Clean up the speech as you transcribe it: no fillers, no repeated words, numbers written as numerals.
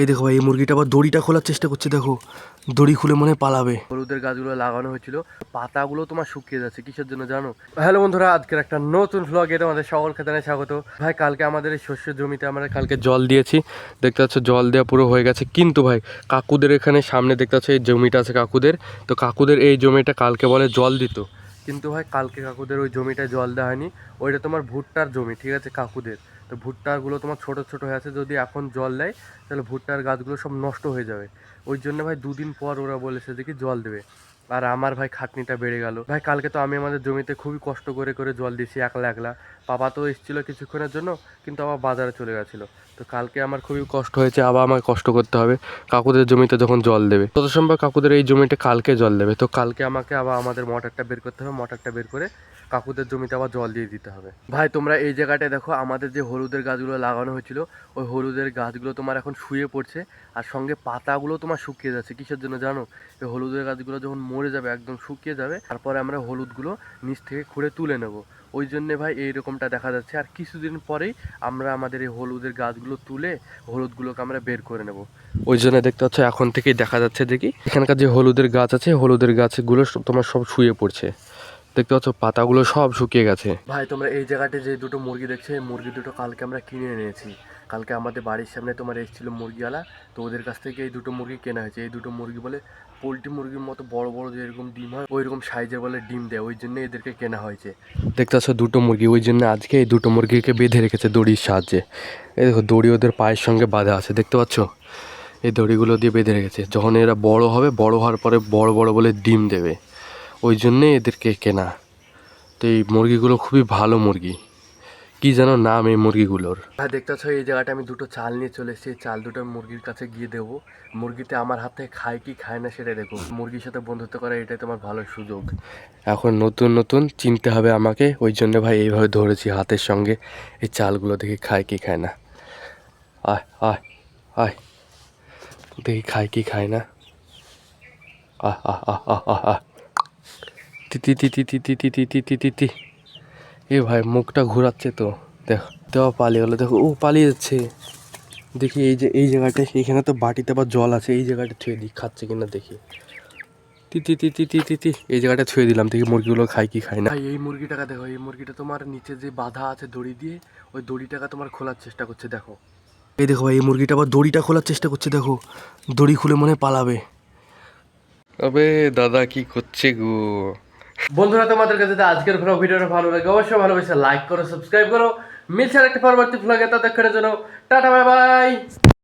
এই দেখো ভাই, এই মুরগিটা আবার দড়িটা খোলার চেষ্টা করছে, দেখো দড়ি খুলে মনে হয় পালাবে। হলুদের গাছগুলো লাগানো হয়েছিল, পাতাগুলো তোমার শুকিয়ে যাচ্ছে, কিসের জন্য জানো? হ্যালো বন্ধুরা, আজকের একটা নতুন ভ্লগে তোমাদের সকল খেতে স্বাগত। ভাই কালকে আমাদের এই শস্য জমিতে আমরা কালকে জল দিয়েছি, দেখতে পাচ্ছ জল দেওয়া পুরো হয়ে গেছে। কিন্তু ভাই কাকুদের এখানে সামনে দেখতে পাচ্ছ এই জমিটা আছে কাকুদের, তো কাকুদের এই জমিটা কালকে বলে জল দিত, কিন্তু ভাই কালকে কাকুদের ওই জমিটায় জল দেওয়া হয়নি। ওইটা তোমার ভুট্টার জমি, ঠিক আছে, কাকুদের। তো ভুট্টাগুলো তোমার ছোট ছোট হয়ে আছে, যদি এখন জল দেয় তাহলে ভুট্টার গাছগুলো সব নষ্ট হয়ে যাবে। ওই জন্য ভাই দুদিন পর ওরা বলেছে যে কি জল দেবে। আর আমার ভাই খাটনিটা বেড়ে গেল ভাই। কালকে তো আমি আমাদের জমিতে খুবই কষ্ট করে করে জল দিয়েছি একলা একলা। পাপা তো এসেছিলো কিছুক্ষণের জন্য, কিন্তু আবার বাজারে চলে গেছিলো। তো কালকে আমার খুবই কষ্ট হয়েছে, আবার আমাকে কষ্ট করতে হবে কাকুদের জমিতে যখন জল দেবে। তত সম্ভব কাকুদের এই জমিতে কালকে জল দেবে, তো কালকে আমাকে আবার আমাদের মোটরটা বের করতে হবে, মোটরটা বের করে কাকুদের জমিতে আবার জল দিয়ে দিতে হবে। ভাই তোমরা এই জায়গাটায় দেখো, আমাদের যে হলুদের গাছগুলো লাগানো হয়েছিল, ওই হলুদের গাছগুলো তোমার এখন শুয়ে পড়ছে, আর সঙ্গে পাতাগুলো তোমার শুকিয়ে যাচ্ছে। কিসের জন্য জানো? এই হলুদের গাছগুলো যখন মরে যাবে, একদম শুকিয়ে যাবে, তারপরে আমরা হলুদগুলো নিচ থেকে খুঁড়ে তুলে নেব। ওই জন্যে ভাই এইরকমটা দেখা যাচ্ছে। আর কিছুদিন পরেই আমরা আমাদের এই হলুদের গাছগুলো তুলে হলুদগুলোকে আমরা বের করে নেব। ওই জন্য দেখতে পাচ্ছ এখন থেকেই দেখা যাচ্ছে দেখি এখানকার যে হলুদের গাছ আছে, হলুদের গাছগুলো তোমার সব শুয়ে পড়ছে, দেখতে পাচ্ছ পাতাগুলো সব শুকিয়ে গেছে। ভাই তোমরা এই জায়গাতে যে দুটো মুরগি দেখছো, এই মুরগি দুটো কালকে আমরা কিনে এনেছি। কালকে আমাদের বাড়ির সামনে তোমার এসেছিল মুরগিওয়ালা, তো ওদের কাছ থেকে এই দুটো মুরগি কেনা হয়েছে। এই দুটো মুরগি বলে পোলট্রি মুরগির মতো বড় বড় যেরকম ডিম হয়, ওই রকম সাইজে বলে ডিম দেয়, ওই জন্য এদেরকে কেনা হয়েছে। দেখতে পাচ্ছ দুটো মুরগি, ওই জন্য আজকে এই দুটো মুরগিকে বেঁধে রেখেছে দড়ির সাহায্যে। এই দেখো দড়ি ওদের পায়ের সঙ্গে বাঁধা আছে, দেখতে পাচ্ছ? এই দড়িগুলো দিয়ে বেঁধে রেখেছে, যখন এরা বড় হবে, বড় হওয়ার পরে বড় বড় বলে ডিম দেবে, ওই জন্যে এদেরকে কেনা। তো এই মুরগিগুলো খুবই ভালো মুরগি, কি যেন নাম এই মুরগিগুলোর। হ্যাঁ দেখতে পাচ্ছ এই জায়গাটা আমি দুটো চাল নিয়ে চলে এসেছি, চাল দুটো মুরগির কাছে গিয়ে দেবো। মুরগিতে আমার হাতে খায় কি খায় না সেটা দেখো। মুরগির সাথে বন্ধুত্ব করা এটাই তোমার ভালো সুযোগ। এখন নতুন নতুন চিনতে হবে আমাকে, ওই জন্য ভাই এইভাবে ধরেছি হাতের সঙ্গে এই চালগুলো, দেখি খায় কি খায় না। আয় আয় আয়, দেখি খায় কি খায় না। আহ আহ আহ আহ আহ আহ, তিতি তিতি তিতি তিতি তিতি তিতি। এ ভাই মুখটা ঘোরাচ্ছে তো, দেখো দেওয়া পালিয়ে গেলো, দেখো ও পালিয়ে যাচ্ছে। দেখি এই যে এই জায়গাটা, এখানে তো বাটিতে আবার জল আছে, এই জায়গাটা ছুঁয়ে দিই খাচ্ছে কিনা দেখি। তিতি তিতি তিতি তিতি, এই জায়গাটা ছুঁয়ে দিলাম, দেখি মুরগিগুলো খায় কি খায় না। এই মুরগিটাকে দেখো, এই মুরগিটা তোমার নিচে যে বাঁধা আছে দড়ি দিয়ে, ওই দড়িটাকে তোমার খোলার চেষ্টা করছে, দেখো। এই দেখো ভাই, এই মুরগিটা আবার দড়িটা খোলার চেষ্টা করছে, দেখো দড়ি খুলে মনে হয় পালাবে। আবে দাদা কি করছে গো? বন্ধুরা তোমাদের কাছে যদি আজকের ভিডিওটা ভালো লাগে অবশ্যই ভালোবেসে লাইক করো, সাবস্ক্রাইব করো। মিলছে একটা পরবর্তী ভ্লগে, ততক্ষণের জন্য টাটা বাই বাই।